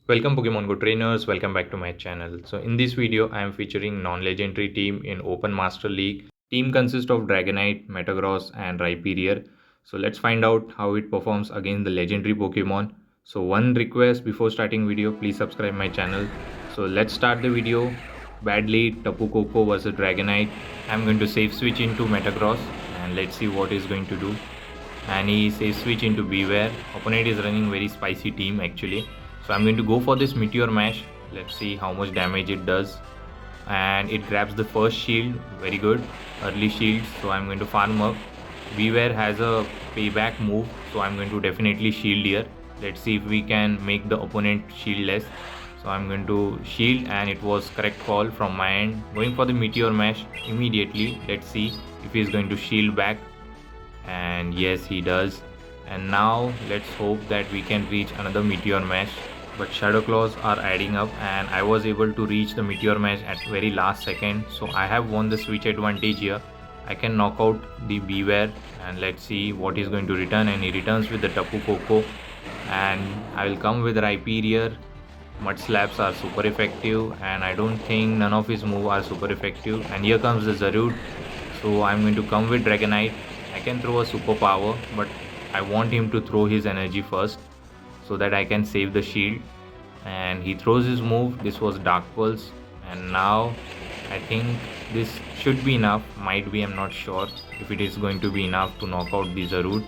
Welcome Pokemon Go trainers, welcome back to my channel. So in this video I am featuring non-legendary team in Open Master League. Team consists of Dragonite, Metagross and Rhyperior. So let's find out how it performs against the legendary Pokemon. So one request before starting video, please subscribe my channel. So let's start the video. Bad lead, Tapu Koko versus Dragonite. I'm going to safe switch into Metagross and let's see what he's going to do. And he safe switch into Beware. Opponent is running very spicy team actually. So I'm going to go for this Meteor Mash. Let's see how much damage it does. And it grabs the first shield. Very good. Early shields. So I'm going to farm up. Beware has a payback move. So I'm going to definitely shield here. Let's see if we can make the opponent shieldless. So I'm going to shield and it was correct call from my end. Going for the Meteor Mash immediately. Let's see if he's going to shield back. And yes, he does. And now let's hope that we can reach another Meteor Mash. But Shadow Claws are adding up and I was able to reach the Meteor Mash at very last second. So I have won the switch advantage here. I can knock out the Beware and let's see what he's going to return. And he returns with the Tapu Koko. And I will come with Rhyperior. Mud Slaps are super effective and I don't think none of his moves are super effective. And here comes the Zarude. So I'm going to come with Dragonite. I can throw a superpower but I want him to throw his energy first so that I can save the shield. And he throws his move. This was Dark Pulse and now I think this should be enough. Might be, I'm not sure if it is going to be enough to knock out the Zarude.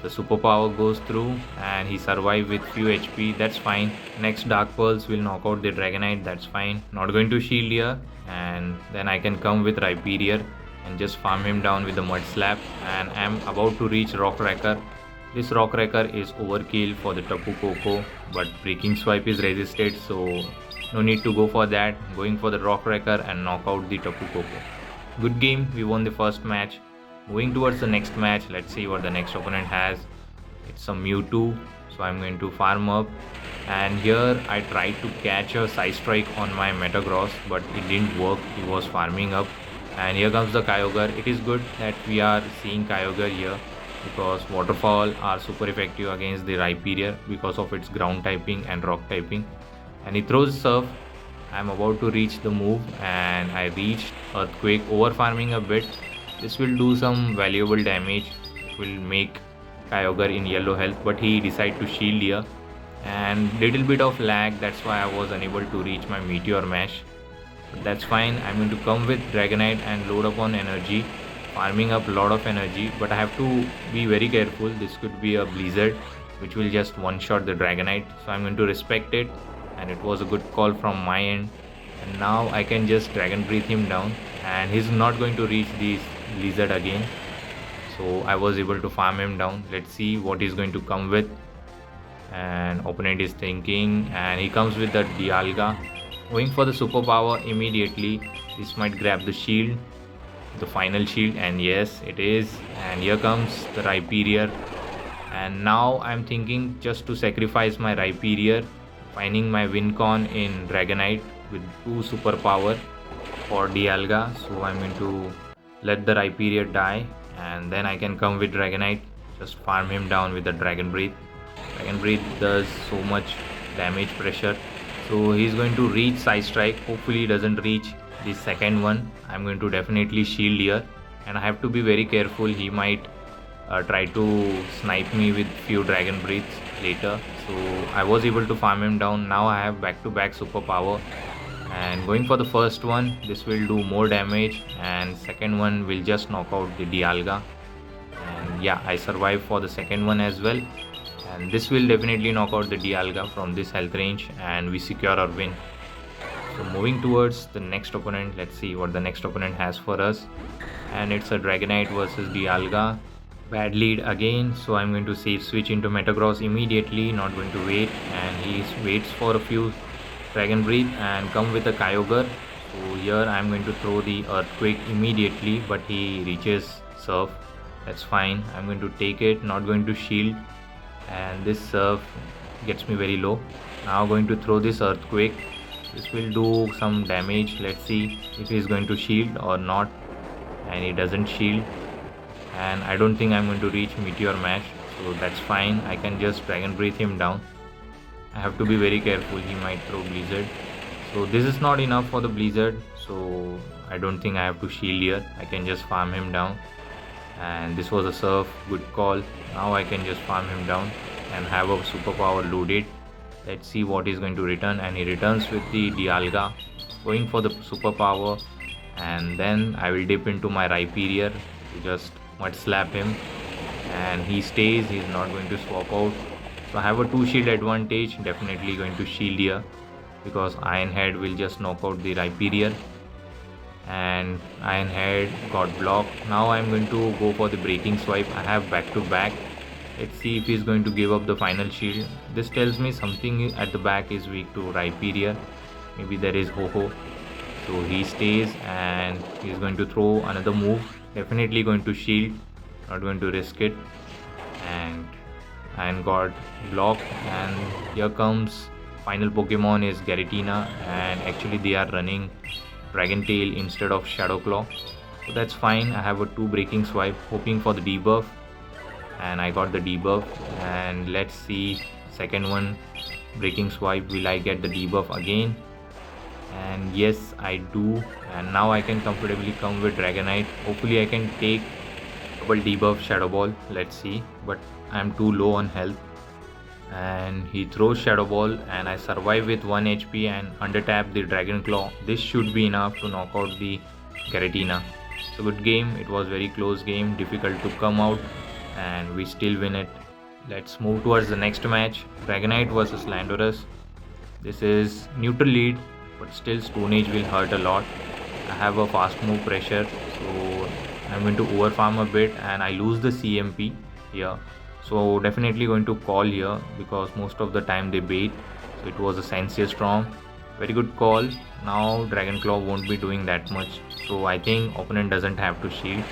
The superpower goes through and he survived with few HP. That's fine. Next Dark Pulse will knock out the Dragonite. That's fine. Not going to shield here. And then I can come with Rhyperior and just farm him down with the Mud Slap. And I'm about to reach Rock Wrecker. This Rock Wrecker is overkill for the Tapu Koko, but Breaking Swipe is resisted, so no need to go for that. Going for the Rock Wrecker and knock out the Tapu Koko. Good game, we won the first match. Moving towards the next match, let's see what the next opponent has. It's a Mewtwo, so I'm going to farm up. And here I tried to catch a Side Strike on my Metagross, but it didn't work. He was farming up. And here comes the Kyogre. It is good that we are seeing Kyogre here, because Waterfall are super effective against the Rhyperior because of its ground typing and rock typing. And he throws Surf. I'm about to reach the move and I reached Earthquake, over farming a bit. This will do some valuable damage. It will make Kyogre in yellow health, but he decided to shield here. And little bit of lag, that's why I was unable to reach my Meteor Mash. But that's fine. I'm going to come with Dragonite and load up on energy. Farming up a lot of energy, but I have to be very careful. This could be a Blizzard which will just one-shot the Dragonite, so I'm going to respect it, and it was a good call from my end. And now I can just Dragon Breathe him down and he's not going to reach this Blizzard again, so I was able to farm him down. Let's see what he's going to come with. And opponent is thinking and he comes with the Dialga. Going for the superpower immediately. This might grab the shield, the final shield, and yes, it is. And here comes the Rhyperior. And now I'm thinking just to sacrifice my Rhyperior, finding my Wincon in Dragonite with 2 superpower for Dialga. So I'm going to let the Rhyperior die and then I can come with Dragonite, just farm him down with the Dragon Breath. Dragon Breath does so much damage pressure, so he's going to reach Side Strike. Hopefully he doesn't reach the second one. I'm going to definitely shield here and I have to be very careful. He might try to snipe me with few Dragon Breaths later, so I was able to farm him down. Now I have back-to-back superpower and going for the first one, this will do more damage, and second one will just knock out the Dialga. And yeah, I survived for the second one as well, and this will definitely knock out the Dialga from this health range and we secure our win. So moving towards the next opponent, let's see what the next opponent has for us. And it's a Dragonite versus Dialga. Bad lead again, so I'm going to safe switch into Metagross immediately, not going to wait. And he waits for a few Dragon Breath and come with a Kyogre. So here I'm going to throw the Earthquake immediately, but he reaches Surf. That's fine. I'm going to take it, not going to shield. And this Surf gets me very low. Now going to throw this Earthquake. This will do some damage. Let's see if he's going to shield or not. And he doesn't shield. And I don't think I'm going to reach Meteor Mash. So that's fine. I can just Dragon Breathe him down. I have to be very careful, he might throw Blizzard. So this is not enough for the Blizzard, so I don't think I have to shield here. I can just farm him down. And this was a surf, good call. Now I can just farm him down and have a superpower loaded. Let's see what he's going to return, and he returns with the Dialga, going for the superpower. And then I will dip into my Rhyperior to just mud slap him, and he stays, he's not going to swap out. So I have a 2 shield advantage, definitely going to shield here because Iron Head will just knock out the Rhyperior, and Iron Head got blocked. Now I'm going to go for the breaking swipe. I have back to back. Let's see if he's going to give up the final shield. This tells me something at the back is weak to Rhyperior. Maybe there is Ho-Oh. So he stays and he's going to throw another move. Definitely going to shield, not going to risk it. And Iron got blocked, and here comes final Pokemon is Giratina, and actually they are running Dragon Tail instead of Shadow Claw. So that's fine. I have a 2 breaking swipe hoping for the debuff, and I got the debuff. And let's see, second one breaking swipe, will I get the debuff again? And yes, I do. And now I can comfortably come with Dragonite. Hopefully I can take double debuff Shadow Ball. Let's see, but I'm too low on health. And he throws Shadow Ball, and I survive with 1 HP and undertap the Dragon Claw. This should be enough to knock out the Giratina. It's a good game. It was very close game, difficult to come out, and we still win it. Let's move towards the next match, Dragonite versus Landorus. This is neutral lead, but still Stone Age will hurt a lot. I have a fast move pressure, so I'm going to overfarm a bit, and I lose the CMP here. So definitely going to call here because most of the time they bait. So it was a Sensei Storm. Very good call. Now Dragon Claw won't be doing that much. So I think opponent doesn't have to shield.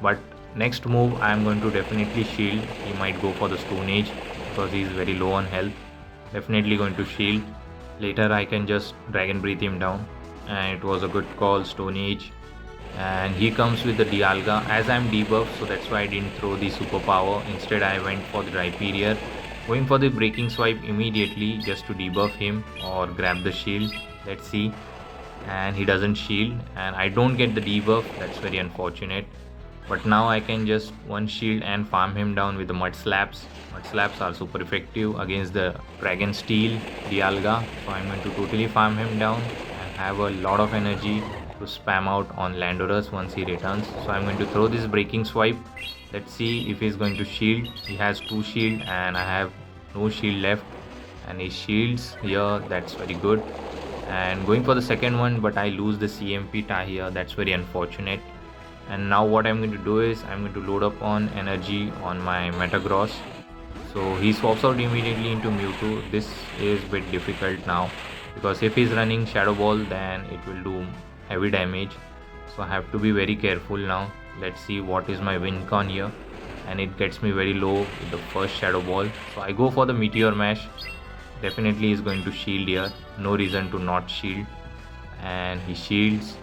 But next move I am going to definitely shield. He might go for the Stone Age because he is very low on health. Definitely going to shield. Later I can just Dragon Breathe him down. And it was a good call, Stone Age. And he comes with the Dialga as I'm debuffed, so that's why I didn't throw the superpower. Instead I went for the Rhyperior, going for the breaking swipe immediately just to debuff him or grab the shield. Let's see. And he doesn't shield, and I don't get the debuff. That's very unfortunate. But now I can just one shield and farm him down with the Mud Slaps. Mud Slaps are super effective against the Dragon Steel Dialga, so I'm going to totally farm him down and have a lot of energy to spam out on Landorus once he returns. So I'm going to throw this breaking swipe. Let's see if he's going to shield. He has 2 shield and I have no shield left, and he shields here. That's very good. And going for the second one, but I lose the CMP tie here. That's very unfortunate. And now what I'm going to do is I'm going to load up on energy on my Metagross. So he swaps out immediately into Mewtwo. This is a bit difficult now because if he's running Shadow Ball, then it will do heavy damage. So I have to be very careful now. Let's see what is my win con here, and it gets me very low with the first Shadow Ball. So I go for the Meteor Mash. Definitely is going to shield here. No reason to not shield. And he shields.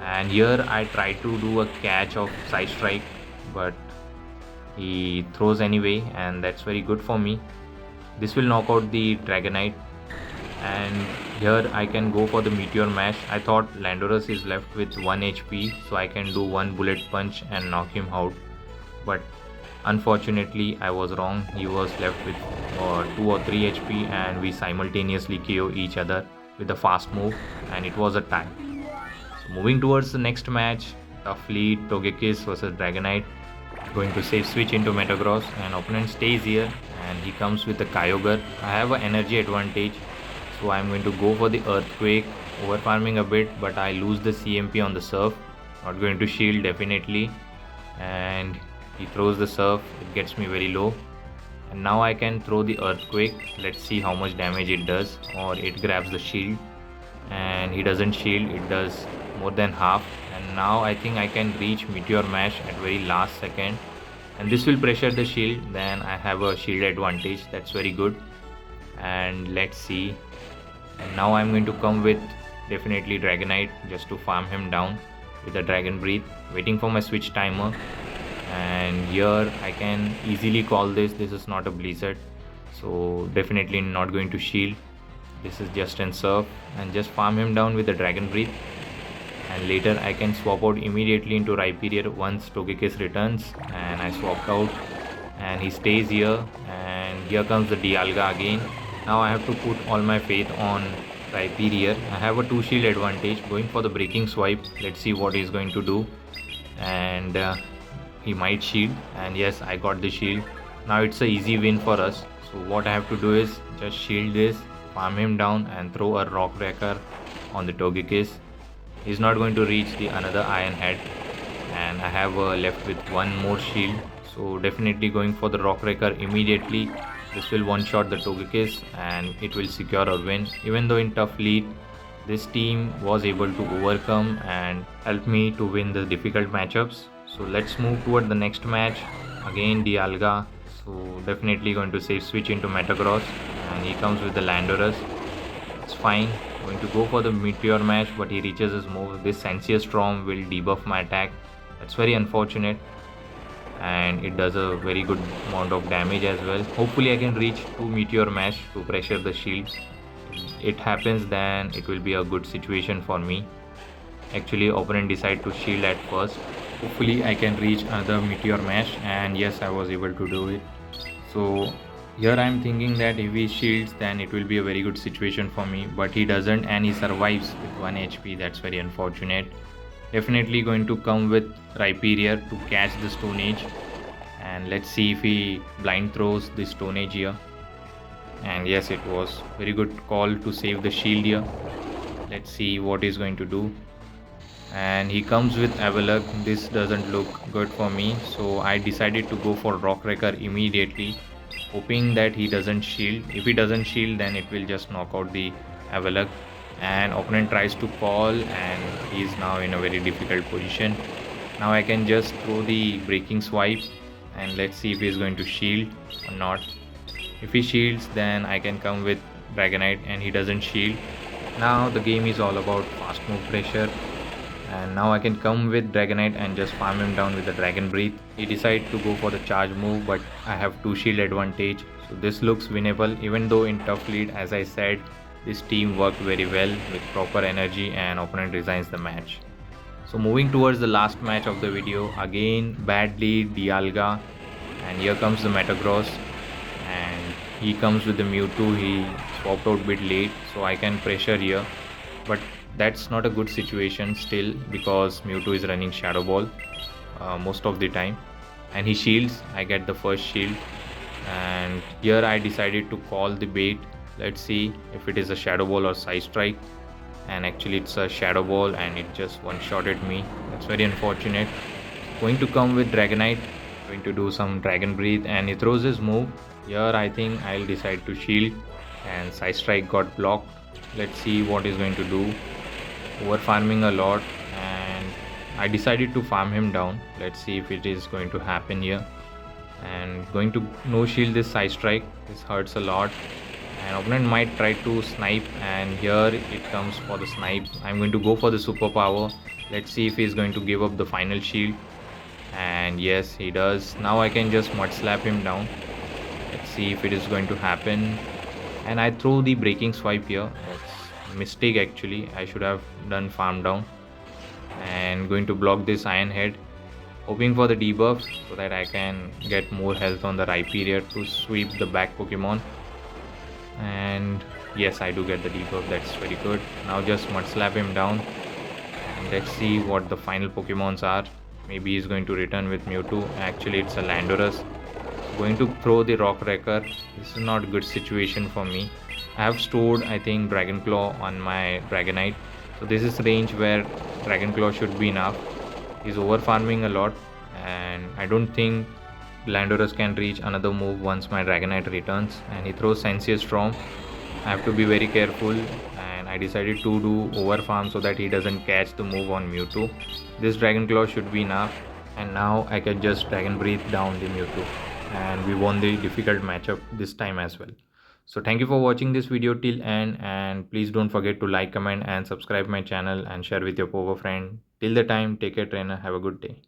And here I try to do a catch of Side Strike, but he throws anyway, and that's very good for me. This will knock out the Dragonite. And here I can go for the Meteor Mash. I thought Landorus is left with 1 HP, so I can do 1 bullet punch and knock him out. But unfortunately I was wrong. He was left with 2 or 3 HP, and we simultaneously KO each other with a fast move, and it was a tie. So moving towards the next match, tough lead, Togekiss versus Dragonite. Going to save switch into Metagross, and opponent stays here, and he comes with a Kyogre. I have an energy advantage, so I'm going to go for the Earthquake, overfarming a bit, but I lose the CMP on the Surf. Not going to shield definitely, and he throws the Surf. It gets me very low, and now I can throw the Earthquake. Let's see how much damage it does, or it grabs the shield, and he doesn't shield. It does more than half, and now I think I can reach Meteor Mash at very last second, and this will pressure the shield. Then I have a shield advantage. That's very good. And let's see, and now I'm going to come with definitely Dragonite just to farm him down with the Dragon Breathe, waiting for my switch timer. And here I can easily call this. This is not a Blizzard, So definitely not going to shield. This is just in surf and just farm him down with the Dragon Breath. And later I can swap out immediately into Rhyperior once Togekiss returns, and I swapped out and he stays here. And here comes the Dialga again. Now I have to put all my faith on Rhyperior. I have a 2 shield advantage, going for the breaking swipe. Let's see what he's going to do. And he might shield, and yes, I got the shield. Now it's a easy win for us. So what I have to do is just shield this, farm him down and throw a Rock Wrecker on the Togekiss. He's not going to reach the another Iron Head, and I have left with one more shield. So definitely going for the Rock Wrecker immediately. This will one shot the Togekiss and it will secure a win. Even though in tough lead, this team was able to overcome and help me to win the difficult matchups. So let's move toward the next match. Again Dialga. So definitely going to safe switch into Metagross, and he comes with the Landorus. It's fine. Going to go for the Meteor Mash, but he reaches his move. This Sensious Storm will debuff my attack. That's very unfortunate, and it does a very good amount of damage as well. Hopefully I can reach 2 Meteor Mash to pressure the shield. If it happens, then it will be a good situation for me. Actually opponent decide to shield at first. Hopefully I can reach another Meteor Mash, and yes, I was able to do it. So here I am thinking that if he shields, then it will be a very good situation for me, but he doesn't and he survives with 1 HP. That's very unfortunate. Definitely going to come with Rhyperior to catch the Stone Age, and let's see if he blind throws the Stone Age here. And yes, it was very good call to save the shield here. Let's see what he's going to do. And he comes with Avalugg. This doesn't look good for me, so I decided to go for Rock Wrecker immediately, hoping that he doesn't shield. If he doesn't shield, then it will just knock out the Avalugg, and opponent tries to call and he is now in a very difficult position. Now I can just throw the breaking swipe, and let's see if he is going to shield or not. If he shields, then I can come with Dragonite, and he doesn't shield. Now the game is all about fast move pressure, and now I can come with Dragonite and just farm him down with the Dragon Breath. He decides to go for the charge move, but I have 2 shield advantage, so this looks winnable. Even though in tough lead, as I said, this team worked very well with proper energy, and opponent resigns the match. So moving towards the last match of the video, again bad lead Dialga, and here comes the Metagross, and he comes with the Mewtwo. He swapped out a bit late, so I can pressure here, but that's not a good situation still, because Mewtwo is running Shadow Ball most of the time, and he shields. I get the first shield, and here I decided to call the bait. Let's see if it is a Shadow Ball or Side Strike, and actually it's a Shadow Ball and it just one-shotted me. That's very unfortunate. Going to come with Dragonite, going to do some Dragon Breath, and he throws his move. Here I think I'll decide to shield, and Side Strike got blocked. Let's see what he's going to do. Over farming a lot, and I decided to farm him down. Let's see if it is going to happen here. And going to no shield this Side Strike. This hurts a lot, and opponent might try to snipe, and here it comes for the snipe. I'm going to go for the superpower. Let's see if he's going to give up the final shield, and yes, he does. Now I can just mud slap him down. Let's see if it is going to happen, and I throw the breaking swipe here. That's a mistake actually. I should have done farm down, and going to block this Iron Head, hoping for the debuff so that I can get more health on the Rhyperior to sweep the back Pokemon. And yes, I do get the debuff. That's very good. Now just mud slap him down, and let's see what the final Pokemons are. Maybe he's going to return with Mewtwo. Actually it's a Landorus. Going to throw the Rock Wrecker. This is not a good situation for me. I have stored, I think, Dragon Claw on my Dragonite, so this is range where Dragon Claw should be enough. He's over farming a lot, and I don't think Landorus can reach another move once my Dragonite returns, and he throws Sensious Storm. I have to be very careful, and I decided to do over farm so that he doesn't catch the move on Mewtwo. This Dragon Claw should be enough, and now I can just Dragon Breathe down the Mewtwo, and we won the difficult matchup this time as well. So thank you for watching this video till end, and please don't forget to like, comment and subscribe my channel, and share with your power friend. Till the time, take care trainer, have a good day.